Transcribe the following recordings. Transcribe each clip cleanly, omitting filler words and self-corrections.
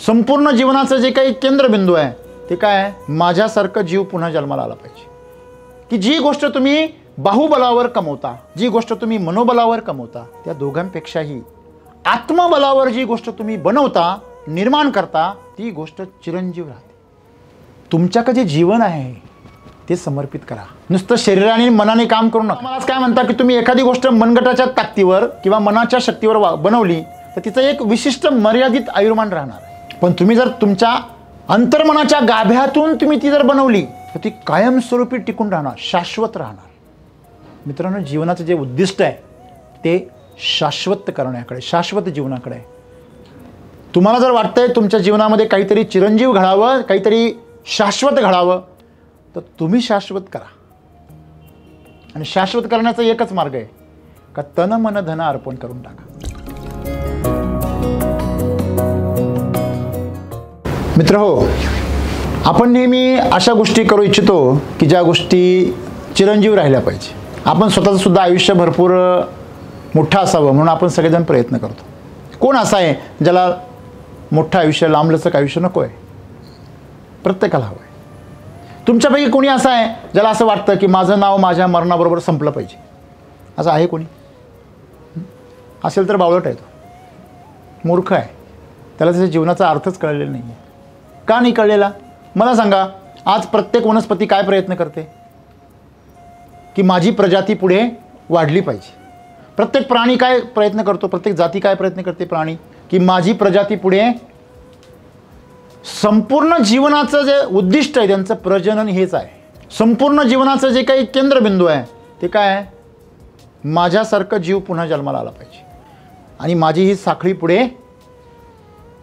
संपूर्ण जीवनाचं जे काही केंद्रबिंदू आहे ते काय आहे, माझ्यासारखं जीव पुन्हा जन्माला आला पाहिजे. की जी गोष्ट तुम्ही बाहुबलावर कमवता, जी गोष्ट तुम्ही मनोबलावर कमवता, त्या दोघांपेक्षाही आत्मबलावर जी गोष्ट तुम्ही बनवता, निर्माण करता, ती गोष्ट चिरंजीव राहते. तुमच्याकडे जे जीवन आहे ते समर्पित करा. नुसतं शरीराने मनाने काम करू नका. मला काय म्हणता की तुम्ही एखादी गोष्ट मनगटाच्या ताकदीवर किंवा मनाच्या शक्तीवर बनवली तर तिचं एक विशिष्ट मर्यादित आयुर्मान राहणार आहे. पण तुम्ही जर तुमच्या अंतर्मनाच्या गाभ्यातून तुम्ही ती जर बनवली तर ती कायमस्वरूपी टिकून राहणार, शाश्वत राहणार. मित्रांनो, जीवनाचं जे उद्दिष्ट आहे ते शाश्वत करण्याकडे, शाश्वत जीवनाकडे आहे. तुम्हाला जर वाटतंय तुमच्या जीवनामध्ये काहीतरी चिरंजीव घडावं, काहीतरी शाश्वत घडावं, तर तुम्ही शाश्वत करा. आणि शाश्वत करण्याचा एकच मार्ग आहे का तन मन धन अर्पण करून टाका. मित्र हो, आपण नेहमी अशा गोष्टी करू इच्छितो की ज्या गोष्टी चिरंजीव राहिल्या पाहिजे. आपण स्वतःचं सुद्धा आयुष्य भरपूर मोठं असावं म्हणून आपण सगळेजण प्रयत्न करतो. कोण असा आहे ज्याला मोठं आयुष्य, लांबलचक आयुष्य नको आहे? प्रत्येकाला हवं आहे. तुमच्यापैकी कोणी असं आहे ज्याला असं वाटतं की माझं नाव माझ्या मरणाबरोबर संपलं पाहिजे? असं आहे कोणी? असेल तर बावळट आहे, तो मूर्ख आहे. त्याला त्याच्या जीवनाचा अर्थच कळलेला नाही आहे. का नाही कळलेला? मला सांगा. आज प्रत्येक वनस्पती काय प्रयत्न करते की माझी प्रजाती पुढे वाढली पाहिजे. प्रत्येक प्राणी काय प्रयत्न करतो, प्रत्येक जाती काय प्रयत्न करते प्राणी की माझी प्रजाती पुढे. संपूर्ण जीवनाचं जे उद्दिष्ट आहे त्यांचं प्रजनन हेच आहे. संपूर्ण जीवनाचं जे काही केंद्रबिंदू आहे ते काय आहे, माझ्यासारखं जीव पुन्हा जन्माला आला पाहिजे आणि माझी ही साखळी पुढे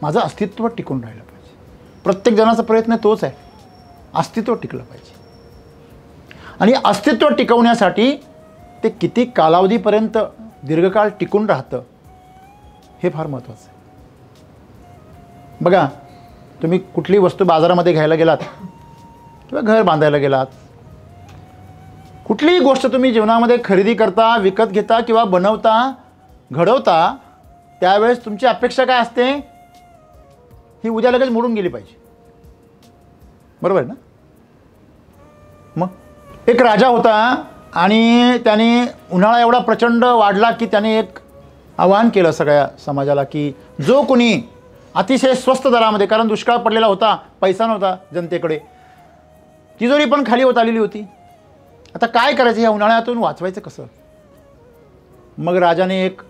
माझं अस्तित्व टिकून राहिलं पाहिजे. प्रत्येक जणाचा प्रयत्न तोच आहे, अस्तित्व टिकलं पाहिजे. आणि अस्तित्व टिकवण्यासाठी ते किती कालावधीपर्यंत दीर्घकाळ टिकून राहतं हे फार महत्त्वाचं आहे. बघा, तुम्ही कुठली वस्तू बाजारामध्ये घ्यायला गेलात किंवा घर बांधायला गेलात, कुठलीही गोष्ट तुम्ही जीवनामध्ये खरेदी करता, विकत घेता किंवा बनवता, घडवता, त्यावेळेस तुमची अपेक्षा काय असते? ही उद्या लगेच मोडून गेली पाहिजे. बरोबर ना? मग एक राजा होता आणि त्याने उन्हाळा एवढा प्रचंड वाढला की त्याने एक आवाहन केलं सगळ्या समाजाला की जो कोणी अतिशय स्वस्त दरामध्ये, कारण दुष्काळ पडलेला होता, पैसा नव्हता जनतेकडे, तिजोरी पण खाली होत आलेली होती, आता काय करायचं, या उन्हाळ्यातून वाचवायचं कसं? मग राजाने एक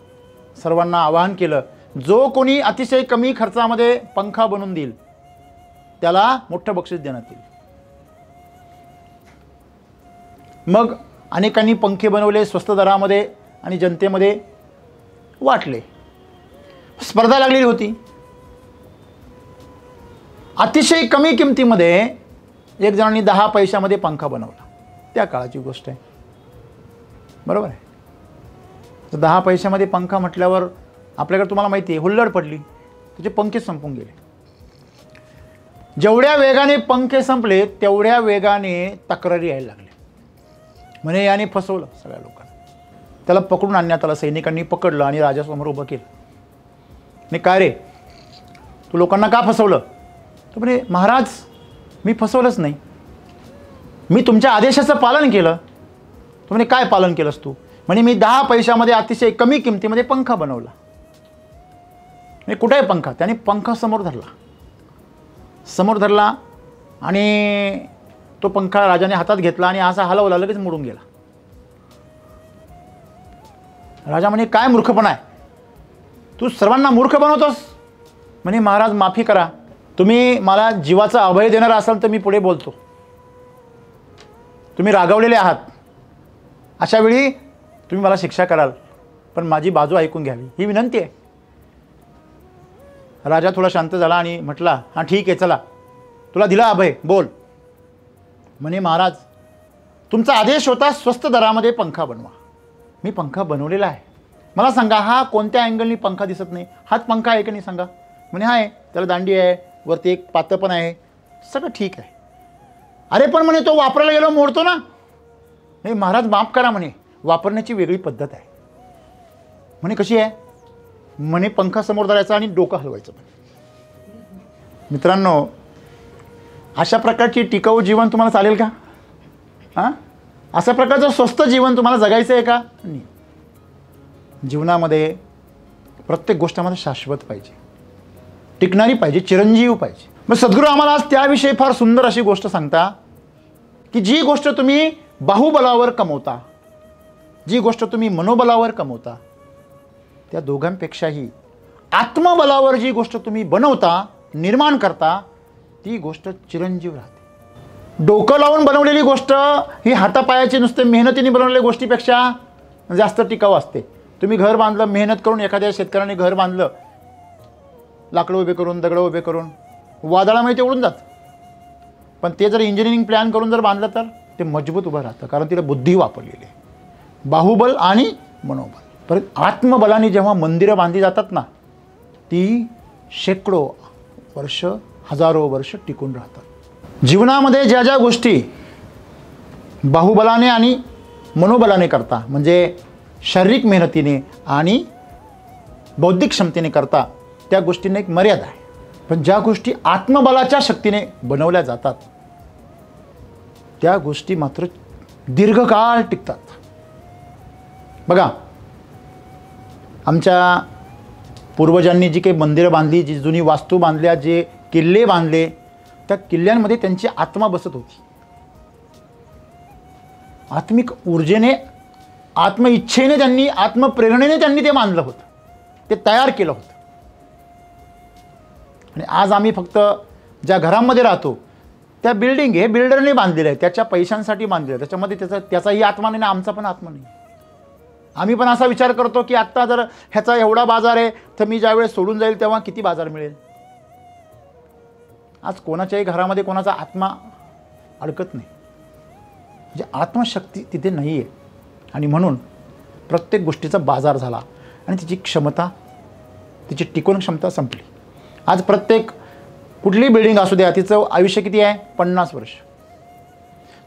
सर्वांना आवाहन केलं, जो कोणी अतिशय कमी खर्चामध्ये पंखा बनवून देईल त्याला मोठं बक्षीस देण्यात येईल. मग अनेकांनी पंखे बनवले स्वस्त दरामध्ये आणि जनतेमध्ये वाटले. स्पर्धा लागलेली होती. अतिशय कमी किमतीमध्ये एक जणांनी 10 पैशामध्ये पंखा बनवला. त्या काळाची गोष्ट आहे, बरोबर आहे. तर 10 पैशामध्ये पंखा म्हटल्यावर आपल्याकडे तुम्हाला माहिती आहे हुल्लड पडली, त्याचे पंखे संपून गेले. जेवढ्या वेगाने पंखे संपले तेवढ्या वेगाने तक्रारी यायला लागल्या. म्हणे याने फसवलं सगळ्या लोकांना. त्याला पकडून आणण्यात आलं. सैनिकांनी पकडलं आणि राजासमोर उभं केलं. नाही काय रे, तू लोकांना का फसवलं? तो म्हणे महाराज, मी फसवलंच नाही, मी तुमच्या आदेशाचं पालन केलं. तो म्हणे काय पालन केलंस तू? म्हणे मी 10 पैशामध्ये अतिशय कमी किमतीमध्ये पंखा बनवला. मी कुठे आहे पंखा? त्याने पंखा समोर धरला आणि तो पंखा राजाने हातात घेतला आणि असा हलवला, लगेच मोडून गेला. राजा म्हणे काय मूर्खपणा आहे, तू सर्वांना मूर्ख बनवतोस? म्हणे महाराज माफी करा, तुम्ही मला जीवाचा अभय देणार असाल तर मी पुढे बोलतो. तुम्ही रागावलेले आहात, अशा वेळी तुम्ही मला शिक्षा कराल, पण माझी बाजू ऐकून घ्यावी ही विनंती आहे. राजा थोडा शांत झाला आणि म्हटला, हां ठीक आहे, चला तुला दिला अभय, बोल. म्हणे महाराज, तुमचा आदेश होता स्वस्त दरामध्ये पंखा बनवा, मी पंखा बनवलेला आहे. मला सांगा हा कोणत्या अँगलनी पंखा दिसत नाही? हाच पंखा आहे की नाही सांगा? म्हणे आहे, त्याला दांडी आहे, वरती एक पातं पण आहे, सगळं ठीक आहे. अरे पण म्हणे तो वापरायला गेलो मोडतो ना. नाही महाराज माफ करा, म्हणे वापरण्याची वेगळी पद्धत आहे. म्हणे कशी आहे? म्हणे पंखा समोर धरायचा आणि डोकं हलवायचं. मित्रांनो, अशा प्रकारची टिकाऊ जीवन तुम्हाला चालेल का? हां, अशा प्रकारचं स्वस्त जीवन तुम्हाला जगायचं आहे का? नाही. जीवनामध्ये प्रत्येक गोष्टामध्ये शाश्वत पाहिजे, टिकणारी पाहिजे, चिरंजीव पाहिजे. मग सद्गुरू आम्हाला आज त्याविषयी फार सुंदर अशी गोष्ट सांगता की जी गोष्ट तुम्ही बाहुबलावर कमवता, जी गोष्ट तुम्ही मनोबलावर कमवता, त्या दोघांपेक्षाही आत्मबलावर जी गोष्ट तुम्ही बनवता, निर्माण करता, ती गोष्ट चिरंजीव राहते. डोकं लावून बनवलेली गोष्ट ही हातापायाची नुसते मेहनतीने बनवलेल्या गोष्टीपेक्षा जास्त टिकाऊ असते. तुम्ही घर बांधलं, मेहनत करून, एखाद्या शेतकऱ्याने घर बांधलं, लाकडं उभे करून, दगडं उभे करून, वादळामुळे ते उडून जातं. पण ते जर इंजिनिअरिंग प्लॅन करून जर बांधलं तर ते मजबूत उभं राहतं, कारण तिला बुद्धी वापरलेली आहे. बाहुबल आणि मनोबल. परत आत्मबलाने जेव्हा मंदिरं बांधली जातात ना, ती शेकडो वर्ष, हजारो वर्ष टिकून राहतात. जीवनामध्ये ज्या ज्या गोष्टी बाहुबलाने आणि मनोबलाने करता, म्हणजे शारीरिक मेहनतीने आणि बौद्धिक क्षमतेने करता, त्या गोष्टींना एक मर्यादा आहे. पण ज्या गोष्टी आत्मबलाच्या शक्तीने बनवल्या जातात त्या गोष्टी मात्र दीर्घकाळ टिकतात. बघा, आमच्या पूर्वजांनी जी काही मंदिरं बांधली, जी जुनी वास्तू बांधल्या, जे किल्ले बांधले, त्या किल्ल्यांमध्ये त्यांची आत्मा बसत होती. आत्मिक ऊर्जेने, आत्मइच्छेने त्यांनी, आत्मप्रेरणेने त्यांनी ते बांधलं होतं, ते तयार केलं होतं. आणि आज आम्ही फक्त ज्या घरामध्ये राहतो त्या बिल्डिंग हे बिल्डरने बांधलेलं आहे, त्याच्या पैशांसाठी बांधलेलं आहे. त्याच्यामध्ये त्याचाही आत्मा नाही ना, आमचा पण आत्मा नाही. आम्ही पण असा विचार करतो की आत्ता जर ह्याचा एवढा बाजार आहे तर मी ज्यावेळेस सोडून जाईल तेव्हा किती बाजार मिळेल. आज कोणाच्याही घरामध्ये कोणाचा आत्मा अडकत नाही, म्हणजे आत्मशक्ती तिथे नाही आहे. आणि म्हणून प्रत्येक गोष्टीचा बाजार झाला आणि तिची क्षमता, तिची टिकवण क्षमता संपली. आज प्रत्येक कुठली बिल्डिंग असू द्या, तिचं आयुष्य किती आहे? 50 वर्ष.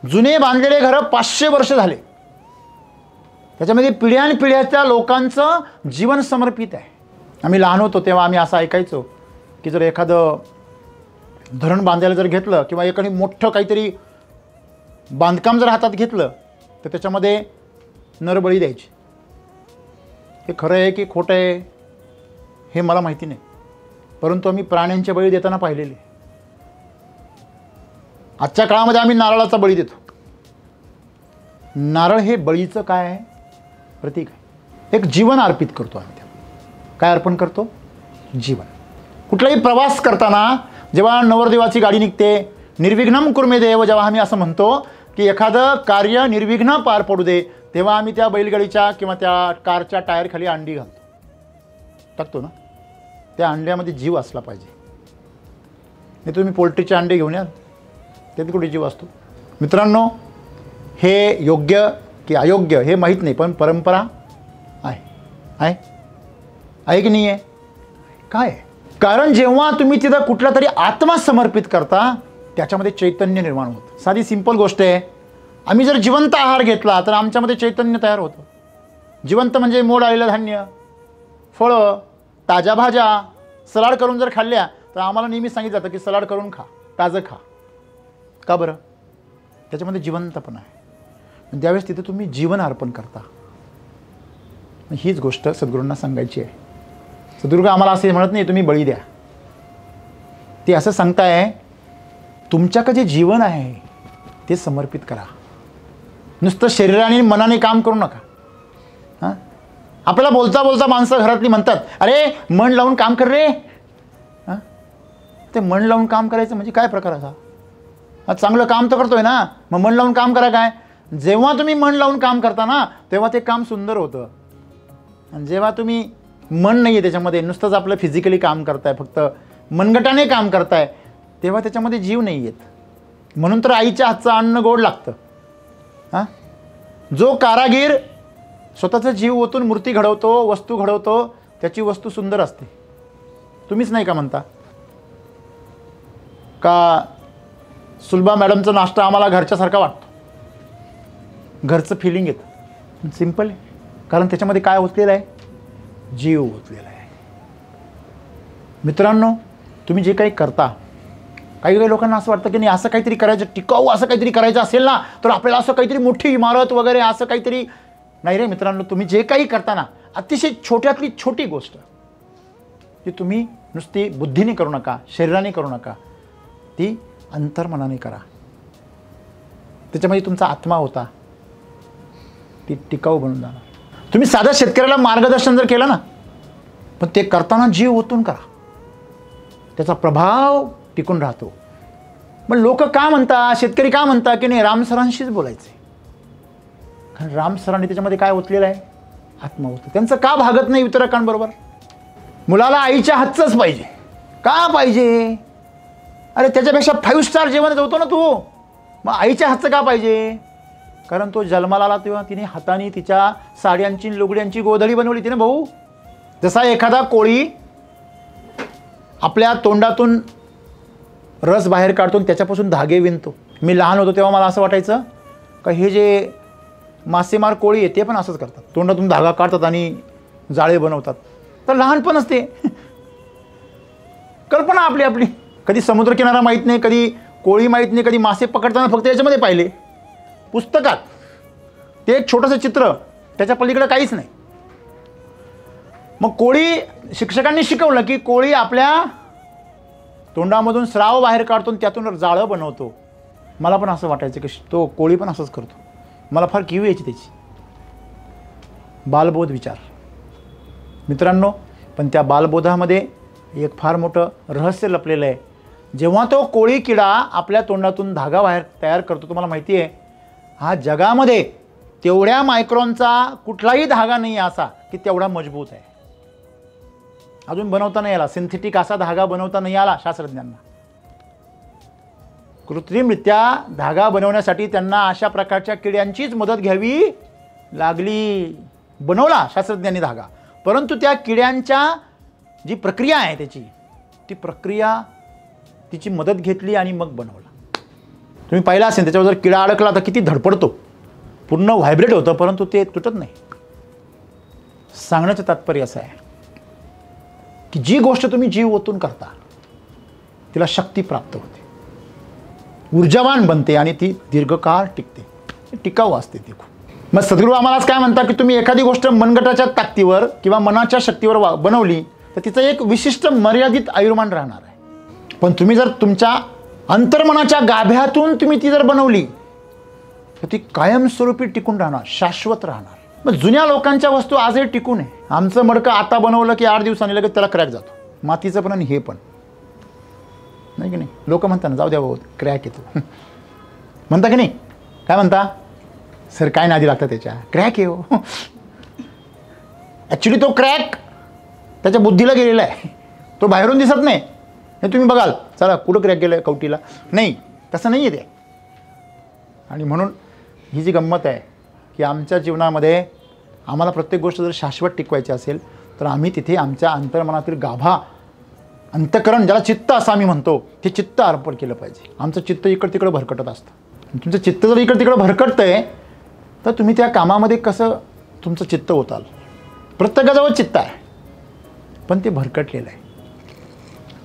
जुने बांधलेले घरं 500 वर्ष झाले. त्याच्यामध्ये पिढ्यानपिढ्याच्या लोकांचं जीवन समर्पित आहे. आम्ही लहान होतो तेव्हा आम्ही असं ऐकायचो की जर एखादं धरण बांधायला जर घेतलं किंवा एखादी मोठं काहीतरी बांधकाम जर हातात घेतलं तर त्याच्यामध्ये नरबळी द्यायची. हे खरं आहे की खोटं आहे हे मला माहिती नाही, परंतु आम्ही प्राण्यांच्या बळी देताना पाहिलेले. आजच्या काळामध्ये आम्ही नारळाचा बळी देतो. नारळ हे बळीचं काय आहे? प्रतीक आहे. एक जीवन अर्पित करतो आम्ही. त्याला काय अर्पण करतो? जीवन. कुठलाही प्रवास करताना जेव्हा नवरदेवाची गाडी निघते, निर्विघ्नम कुर्मे देव, जेव्हा आम्ही असं म्हणतो की एखादं कार्य निर्विघ्न पार पडू दे, तेव्हा आम्ही त्या बैलगाडीच्या किंवा त्या कारच्या टायरखाली अंडी घालतो, टाकतो ना. त्या अंड्यामध्ये जीव असला पाहिजे. नाही तुम्ही पोल्ट्रीचे अंडे घेऊन याल, त्यात कुठे जीव असतो? मित्रांनो, हे योग्य की अयोग्य हे माहीत नाही, पण परंपरा आहे. आहे की नाही आहे? काय आहे? कारण जेव्हा तुम्ही तिथं कुठला तरी आत्मा समर्पित करता त्याच्यामध्ये चैतन्य निर्माण होतं. साधी सिंपल गोष्ट आहे. आम्ही जर जिवंत आहार घेतला तर आमच्यामध्ये चैतन्य तयार होतं. जिवंत म्हणजे मोड आलेलं धान्य, फळं, ताज्या भाज्या, सलाड करून जर खाल्ल्या तर आम्हाला नेहमी सांगितलं जातं की सलाड करून खा, ताजं खा. का बरं? त्याच्यामध्ये जिवंतपणा आहे. त्यावेळेस तिथे तुम्ही जीवन अर्पण करता. हीच गोष्ट सद्गुरूंना सांगायची आहे. सद्गुरू आम्हाला असे म्हणत नाही तुम्ही बळी द्या. ते असं सांगताय तुमच्याकडे जे जीवन आहे ते समर्पित करा. नुसतं शरीराने मनाने काम करू नका. हां, आपल्याला बोलता बोलता माणसं घरातली म्हणतात, अरे मन लावून काम कर रे. हां, ते मन लावून काम करायचं म्हणजे काय प्रकार असा? चांगलं काम तर करतोय ना, मग मन लावून काम करा काय? जेव्हा तुम्ही मन लावून काम करता ना तेव्हा ते काम सुंदर होतं. आणि जेव्हा तुम्ही मन नाही आहे त्याच्यामध्ये, नुसतंच आपलं फिजिकली काम करताय, फक्त मनगटाने काम करताय, तेव्हा त्याच्यामध्ये जीव नाही येत. म्हणून तर आईच्या हातचं अन्न गोड लागतं. हां, जो कारागीर स्वतःचा जीव ओतून मूर्ती घडवतो, वस्तू घडवतो, त्याची वस्तू सुंदर असते. तुम्हीच नाही का म्हणता का सुलभा मॅडमचा नाश्ता आम्हाला घरच्यासारखा वाटतो, घरचं फिलिंग येतं? सिंपल आहे, कारण त्याच्यामध्ये काय ओतलेलं आहे? जीव ओतलेला आहे. मित्रांनो, तुम्ही जे काही करता काही काही लोकांना असं वाटतं की नाही असं काहीतरी करायचं, टिकाऊ असं काहीतरी करायचं असेल ना तर आपल्याला असं काहीतरी मोठी इमारत वगैरे असं काहीतरी. नाही रे मित्रांनो, तुम्ही जे काही करताना अतिशय छोट्यातली छोटी गोष्ट जी तुम्ही नुसती बुद्धीने करू नका, शरीराने करू नका, ती अंतर्मनाने करा. त्याच्यामध्ये तुमचा आत्मा होता, ती टिकाऊ बनून जाणार. तुम्ही साध्या शेतकऱ्याला मार्गदर्शन जर केलं ना, पण ते करताना जीव ओतून करा, त्याचा प्रभाव टिकून राहतो. मग लोक का म्हणतात, शेतकरी का म्हणतात की नाही राम सरांशीच बोलायचे, कारण राम सरांनी त्याच्यामध्ये काय ओतलेलं आहे, आत्मा होतं. त्यांचं का भागत नाही वितरकांबरोबर. मुलाला आईच्या हातचंच पाहिजे. का पाहिजे? अरे त्याच्यापेक्षा 5 स्टार जेवण होतो ना तू, मग आईच्या हातचं का पाहिजे? कारण तो जन्माला आला तेव्हा तिने हाताने तिच्या साड्यांची लुगड्यांची गोधडी बनवली तिने भाऊ. जसा एखादा कोळी आपल्या तोंडातून रस बाहेर काढतो त्याच्यापासून धागे विणतो. मी लहान होतो तेव्हा मला असं वाटायचं का हे जे मासेमार कोळी आहे ते पण असंच करतात, तोंडातून धागा काढतात आणि जाळे बनवतात. तर लहानपण असते, कल्पना आपली आपली. कधी समुद्रकिनारा माहीत नाही, कधी कोळी माहीत नाही, कधी मासे पकडताना फक्त याच्यामध्ये पाहिले पुस्तकात. ते एक छोटंसं चित्र, त्याच्या पलीकडे काहीच नाही. मग कोळी शिक्षकांनी शिकवलं की कोळी आपल्या तोंडामधून स्राव बाहेर काढतो त्यातून जाळं बनवतो. मला पण असं वाटायचं की तो कोळी पण असंच करतो. मला फार किव यायची त्याची. बालबोध विचार मित्रांनो. पण त्या बालबोधामध्ये एक फार मोठं रहस्य लपलेलं आहे. जेव्हा तो कोळी किडा आपल्या तोंडातून धागा बाहेर तयार करतो, तुम्हाला माहिती आहे हा जगामध्ये तेवढ्या मायक्रॉनचा कुठलाही धागा नाही असा की तेवढा मजबूत आहे. अजून बनवता नाही आला, सिंथेटिक असा धागा बनवता नाही आला शास्त्रज्ञांना. कृत्रिमरित्या धागा बनवण्यासाठी त्यांना अशा प्रकारच्या किड्यांचीच मदत घ्यावी लागली. बनवला शास्त्रज्ञांनी धागा, परंतु त्या किड्यांच्या जी प्रक्रिया आहे त्याची, ती प्रक्रिया तिची मदत घेतली आणि मग बनवला. तुम्ही पाहिला असेल त्याच्यावर जर किडा अडकला तर किती धडपडतो, पूर्ण व्हायब्रेट होतं, परंतु ते तुटत नाही. सांगण्याचं तात्पर्य असं आहे की जी गोष्ट तुम्ही जीव ओतून करता तिला शक्ती प्राप्त होते, ऊर्जावान बनते आणि ती दीर्घकाळ टिकते, टिकाऊ असते ती खूप. मग सद्गुरू आम्हालाच काय म्हणतात की तुम्ही एखादी गोष्ट मनगटाच्या ताकदीवर किंवा मनाच्या शक्तीवर बनवली तर तिचं एक विशिष्ट मर्यादित आयुर्मान राहणार आहे. पण तुम्ही जर तुमच्या अंतर्मनाच्या गाभ्यातून तुम्ही ती जर बनवली तर ती कायमस्वरूपी टिकून राहणार, शाश्वत राहणार. मग जुन्या लोकांच्या वस्तू आजही टिकून आहे. आमचं मडकं आता बनवलं की 8 दिवसांनी लगेच त्याला क्रॅक जातो, मातीचं पण आणि हे पण, नाही की नाही. लोक म्हणतात ना जाऊ द्या भाऊ क्रॅक येतो म्हणता की नाही. काय म्हणता सर, काय नादी लागतं त्याच्या, क्रॅक आहे हो. ॲक्च्युली तो क्रॅक त्याच्या बुद्धीला गेलेला आहे, तो बाहेरून दिसत नाही. हे तुम्ही बघाल चला कुठं क्रॅक गेलं आहे कवटीला, नाही तसं नाही आहे ते. आणि म्हणून ही जी गंमत आहे की आमच्या जीवनामध्ये आम्हाला प्रत्येक गोष्ट जर शाश्वत टिकवायची असेल तर आम्ही तिथे आमच्या अंतर्मनातील गाभा, अंतःकरण ज्याला चित्त असं आम्ही म्हणतो, ते चित्त अर्पण केलं पाहिजे. आमचं चित्त इकडं तिकडं भरकटत असतं. तुमचं चित्त जर इकडं तिकडं भरकटतं आहे तर तुम्ही त्या कामामध्ये कसं तुमचं चित्त होताल. प्रत्येकाजवळ चित्त आहे पण ते भरकटलेलं आहे.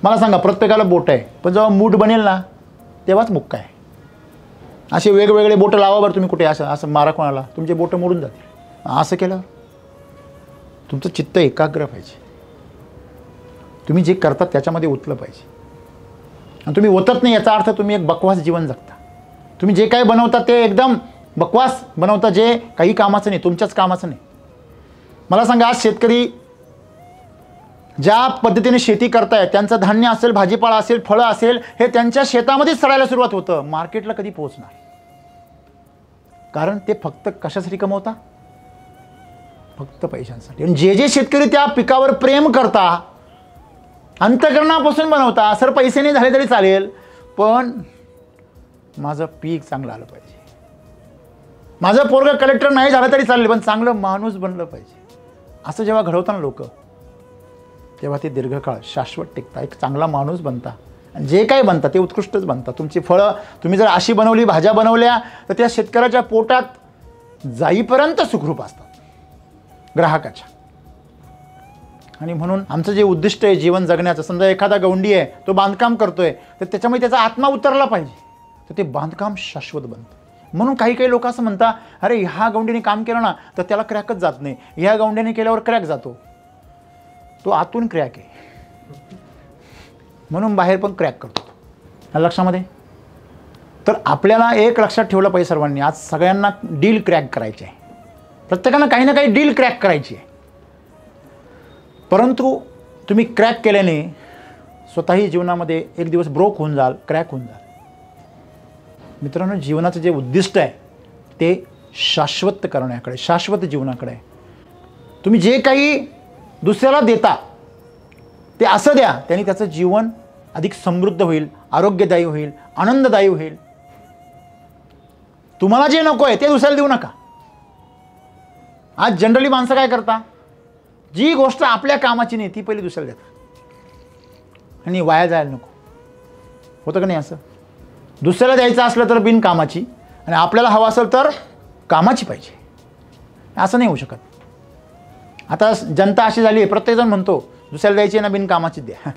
मला सांगा, प्रत्येकाला बोट आहे पण जेव्हा मूठ बनेल ना तेव्हाच मुक्का आहे. असे वेगवेगळे बोटं लावा बरं तुम्ही कुठे, असं असं मारा कोणाला, तुमचे बोटं मोडून जातील. असं केलं तुमचं चित्त एकाग्र पाहिजे. तुम्ही जे करतात त्याच्यामध्ये ओतलं पाहिजे. आणि तुम्ही ओतत नाही याचा अर्थ तुम्ही एक बकवास जीवन जगता. तुम्ही जे काही बनवता ते एकदम बकवास बनवता, जे काही कामाचं नाही, तुमच्याच कामाचं नाही. मला सांगा, आज शेतकरी ज्या पद्धतीने शेती करतायत, त्यांचं धान्य असेल, भाजीपाला असेल, फळं असेल, हे त्यांच्या शेतामध्येच सडायला सुरुवात होतं. मार्केटला कधी पोहोचणार? कारण ते फक्त कशासाठी कमवता? फक्त पैशांसाठी. आणि जे जे शेतकरी त्या पिकावर प्रेम करता, अंतःकरणापासून बनवता, सर पैसे नाही झाले तरी चालेल पण माझं पीक चांगलं आलं पाहिजे, माझं पोरगं कलेक्टर नाही झालं तरी चालेल पण चांगलं माणूस बनलं पाहिजे, असं जेव्हा घडवताना लोक, तेव्हा ते दीर्घकाळ शाश्वत टिकता. एक चांगला माणूस बनता आणि जे काही बनता ते उत्कृष्टच बनता. तुमची फळं तुम्ही जर अशी बनवली, भाज्या बनवल्या तर त्या शेतकऱ्याच्या पोटात जाईपर्यंत सुखरूप असतात, ग्राहकाच्या. आणि म्हणून आमचं जे उद्दिष्ट आहे जीवन जगण्याचं, समजा एखादा गवंडी आहे, तो बांधकाम करतोय, तर त्याच्यामध्ये त्याचा आत्मा उतरला पाहिजे, तर ते बांधकाम शाश्वत बनतं. म्हणून काही काही लोक असं म्हणतात, अरे ह्या गवंडीने काम केलं ना तर त्याला क्रॅकच जात नाही, ह्या गवंडीने केल्यावर क्रॅक जातो. तो आतून क्रॅक आहे, म्हणून बाहेर पण क्रॅक करतो. लक्षामध्ये. तर आपल्याला एक लक्षात ठेवलं पाहिजे सर्वांनी, आज सगळ्यांना डील क्रॅक करायची आहे, प्रत्येकानं काही ना काही डील क्रॅक करायची आहे. परंतु तुम्ही क्रॅक केल्याने स्वतःही जीवनामध्ये एक दिवस ब्रोक होऊन जाल, क्रॅक होऊन जाल. मित्रांनो, जीवनाचं जे उद्दिष्ट आहे ते शाश्वत करण्याकडे, शाश्वत जीवनाकडे आहे. तुम्ही जे काही दुसऱ्याला देता ते असं द्या, त्यांनी त्याचं जीवन अधिक समृद्ध होईल, आरोग्यदायी होईल, आनंददायी होईल. तुम्हाला जे नको आहे ते दुसऱ्याला देऊ नका. आज जनरली माणसं काय करता, जी गोष्ट आपल्या कामाची नाही ती पहिली दुसऱ्याला देतात आणि वाया जायला नको. होतं का नाही असं? दुसऱ्याला द्यायचं असलं तर बिनकामाची, आणि आपल्याला हवं असेल तर कामाची पाहिजे. असं नाही होऊ शकत. आता जनता अशी झाली आहे, प्रत्येकजण म्हणतो दुसऱ्याला द्यायची ना बिनकामाचीच द्या.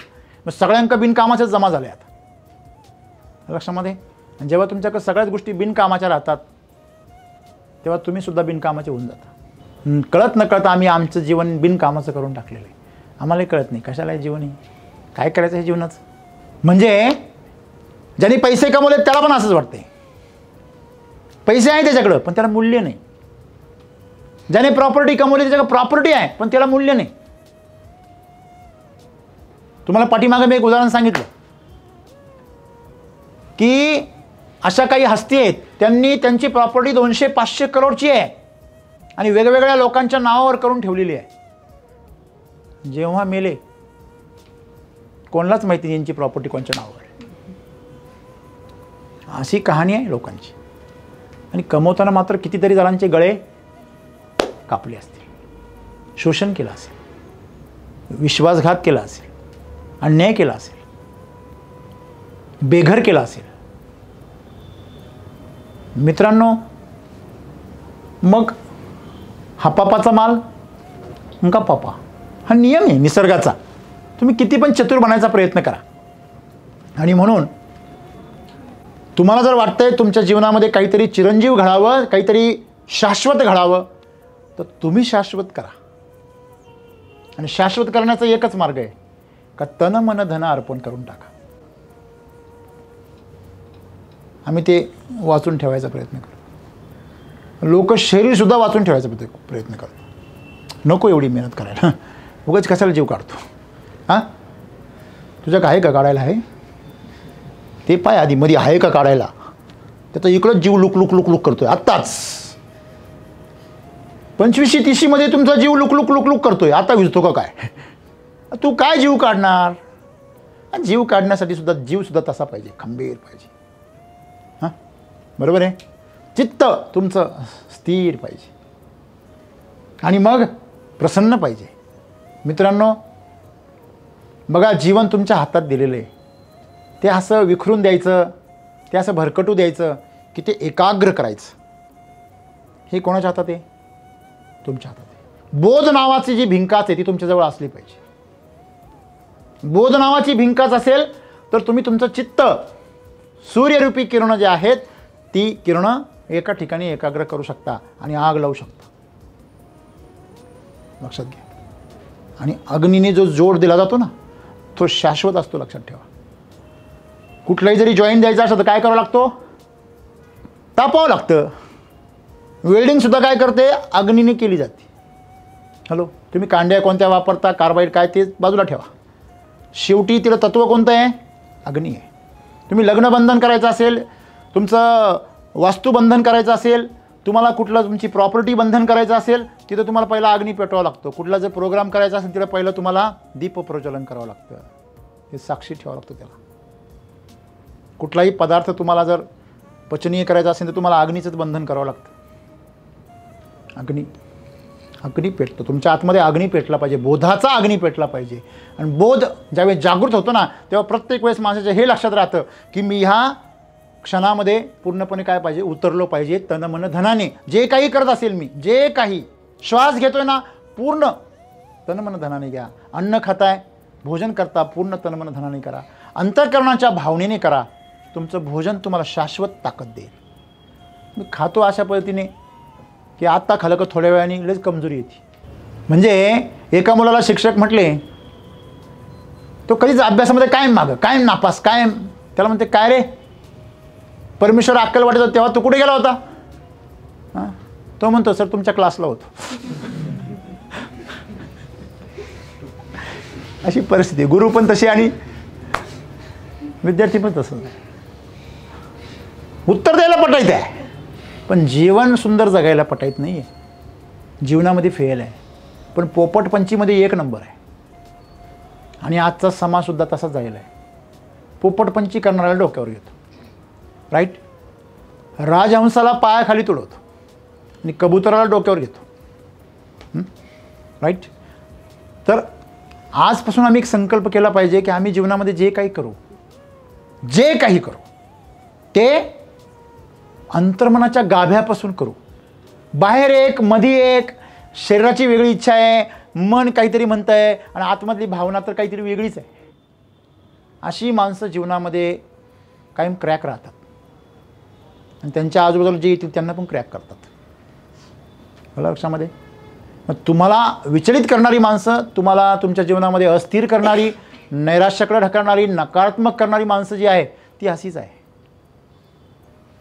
मग सगळ्यांका बिनकामाच्याच जमा झाल्या आता. लक्षामध्ये. आणि जेव्हा तुमच्याकडे सगळ्याच गोष्टी बिनकामाच्या राहतात तेव्हा तुम्ही सुद्धा बिनकामाचे होऊन जाता. कळत न कळत आम्ही आमचं जीवन बिनकामाचं करून टाकलेलं आहे. आम्हालाही कळत नाही कशाला आहे जीवन, काय करायचं हे जीवनाचं. म्हणजे ज्यांनी पैसे कमवले त्याला पण असंच वाटतंय, पैसे आहे त्याच्याकडं पण त्याला मूल्य नाही. ज्याने प्रॉपर्टी कमवली त्याच्याकडे प्रॉपर्टी आहे पण त्याला मूल्य नाही. तुम्हाला पाठीमागे मी एक उदाहरण सांगितलं की अशा काही हस्ती आहेत, त्यांनी त्यांची प्रॉपर्टी 200-500 करोडची आहे आणि वेगवेगळ्या लोकांच्या नावावर करून ठेवलेली आहे. जेव्हा मेले कोणालाच माहिती नाही यांची प्रॉपर्टी कोणच्या नावावर आहे. अशी कहाणी आहे लोकांची. आणि कमवताना मात्र कितीतरी जणांचे गळे कापले असतील, शोषण केलं असेल, विश्वासघात केला असेल, अन्याय केला असेल, बेघर केला असेल. मित्रांनो, मग हा पापाचा माल का पापा, हा नियम आहे निसर्गाचा. तुम्ही किती पण चतुर बनायचा प्रयत्न करा. आणि म्हणून तुम्हाला जर वाटतंय तुमच्या जीवनामध्ये काहीतरी चिरंजीव घडावं, काहीतरी शाश्वत घडावं, तर तुम्ही शाश्वत करा. आणि शाश्वत करण्याचा एकच मार्ग आहे का तन मन धन अर्पण करून टाका. आम्ही ते वाचून ठेवायचा प्रयत्न करतो. लोक शरीरसुद्धा वाचून ठेवायचा प्रयत्न करतो. नको एवढी मेहनत करायला, उगाच कशाला जीव काढतो. हां, तुझ्या आहे का काढायला? आहे ते पाय आधी मध्ये आहे का काढायला. त्याचा इकडंच जीव लुक लुक लुक लुक करतोय. आत्ताच 25-30 तुमचा जीव लुक लुक लुक लुक करतोय. आता विजतो का काय? तू काय जीव काढणार? जीव काढण्यासाठी सुद्धा जीवसुद्धा तसा पाहिजे, खंबीर पाहिजे. हां, बरोबर आहे. चित्त तुमचं स्थिर पाहिजे आणि मग प्रसन्न पाहिजे. मित्रांनो, बघा, जीवन तुमच्या हातात दिलेलं आहे. ते असं विखरून द्यायचं, ते असं भरकटू द्यायचं की ते एकाग्र करायचं, हे कोणाच्या हातात आहे? तुमच्या हातात आहे. बोध नावाची जी भिंकाच आहे ती तुमच्याजवळ असली पाहिजे. बोध नावाची भिंकाच असेल तर तुम्ही तुमचं चित्त, सूर्यरूपी किरणं जे आहेत ती किरणं एका ठिकाणी एकाग्र करू शकता आणि आग लावू शकता. लक्षात घ्या. आणि अग्नीने जो जोड दिला जातो ना तो शाश्वत असतो, लक्षात ठेवा. कुठलाही जरी जॉईन द्यायचा असलं तर काय करावं लागतो? तापावं लागतं. वेल्डिंगसुद्धा काय करते? अग्नीने केली जाते. हॅलो, तुम्ही कांड्या कोणत्या वापरता, कार्बाईड काय, ते बाजूला ठेवा. शेवटी तिला तत्त्व कोणतं आहे? अग्नी आहे. तुम्ही लग्नबंधन करायचं असेल, तुमचं वास्तुबंधन करायचं असेल, तुम्हाला कुठलं तुमची प्रॉपर्टी बंधन करायचं असेल, तिथं तुम्हाला पहिला अग्नी पेटवावा लागतो. कुठला जर प्रोग्राम करायचा असेल तिला पहिलं तुम्हाला दीप प्रज्वलन करावं लागतं. हे साक्षी ठेवावं लागतं त्याला. कुठलाही पदार्थ तुम्हाला जर पचनीय करायचा असेल तर तुम्हाला अग्नीचंच बंधन करावं लागतं. अग्नी पेटतो. तुमच्या आतमध्ये अग्नी पेटला पाहिजे, बोधाचा अग्नी पेटला पाहिजे. आणि बोध ज्यावेळेस जागृत होतो ना तेव्हा प्रत्येक वेळेस माणसाच्या हे लक्षात राहतं की मी ह्या क्षणामध्ये पूर्णपणे काय पाहिजे? उतरलो पाहिजे तन मन धनाने. जे काही करत असेल मी, जे काही श्वास घेतोय ना पूर्ण तन मन धनाने घ्या. अन्न खाताय, भोजन करता, पूर्ण तन मन धनाने करा. अंतःकरणाच्या भावनेने करा. तुमचं भोजन तुम्हाला शाश्वत ताकद देईल. मी खातो अशा पद्धतीने की आत्ता खाल्लं का थोड्या वेळाने लयच कमजोरी येते. म्हणजे एका मुलाला शिक्षक म्हटले, तो कधीच अभ्यासामध्ये कायम मागं, कायम नापास, कायम. त्याला म्हणते, काय रे परमेश्वर अक्कल वाटत तेव्हा तू कुठे गेला होता? हां, तो म्हणतो, सर तुमच्या क्लासला होतो. अशी परिस्थिती. गुरु पण तशी आणि विद्यार्थी पण तसं. उत्तर द्यायला पटायचं आहे, पण जीवन सुंदर जगायला पटायत नाही आहे. जीवनामध्ये फेल आहे, पण पोपटपंचीमध्ये 1 नंबर आहे. आणि आजचा समाजसुद्धा तसाच जायला आहे. पोपटपंची करणाऱ्याला डोक्यावर घेतो, राईट. राजहंसाला पायाखाली तुडवतो आणि कबुतराला डोक्यावर घेतो, राईट. तर आजपासून आम्ही एक संकल्प केला पाहिजे की आम्ही जीवनामध्ये जे काही करू ते अंतर्मनाच्या गाभ्यापासून करू. बाहेर एक, मधी एक, शरीराची वेगळी इच्छा आहे, मन काहीतरी म्हणतं आहे आणि आतमधली भावना तर काहीतरी वेगळीच आहे. अशी माणसं जीवनामध्ये कायम क्रॅक राहतात आणि त्यांच्या आजूबाजूला जे येतील त्यांना पण क्रॅक करतात. मला लक्षामध्ये. मग तुम्हाला विचलित करणारी माणसं, तुम्हाला तुमच्या जीवनामध्ये अस्थिर करणारी, नैराश्याकडे ढकलणारी, नकारात्मक करणारी माणसं जी आहे ती अशीच आहे.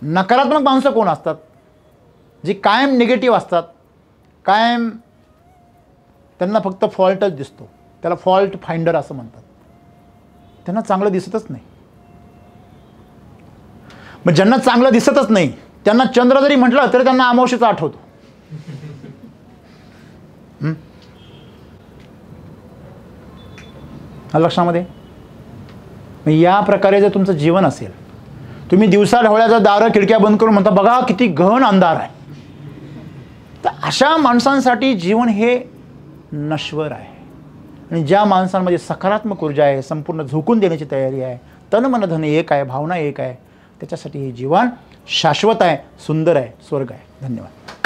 नकारात्मक माणसं कोण असतात? जी कायम निगेटिव्ह असतात, कायम त्यांना फक्त फॉल्टच दिसतो. त्याला फॉल्ट फाइंडर असं म्हणतात. त्यांना चांगलं दिसतच नाही. मग ज्यांना चांगलं दिसतच नाही त्यांना चंद्र जरी म्हटलं तरी त्यांना अमावस्येचा आठवतो. लक्षामध्ये. या प्रकारे जर तुमचं जीवन असेल, तुम्ही दिवसा ढवळ्याचं दारं खिडक्या बंद करून म्हणता बघा किती गहन अंधार आहे, तर अशा माणसांसाठी जीवन हे नश्वर आहे. आणि ज्या माणसांमध्ये सकारात्मक ऊर्जा आहे, संपूर्ण झोकून देण्याची तयारी आहे, तन मन धन एक आहे, भावना एक आहे, त्याच्यासाठी हे जीवन शाश्वत आहे, सुंदर आहे, स्वर्ग आहे. धन्यवाद.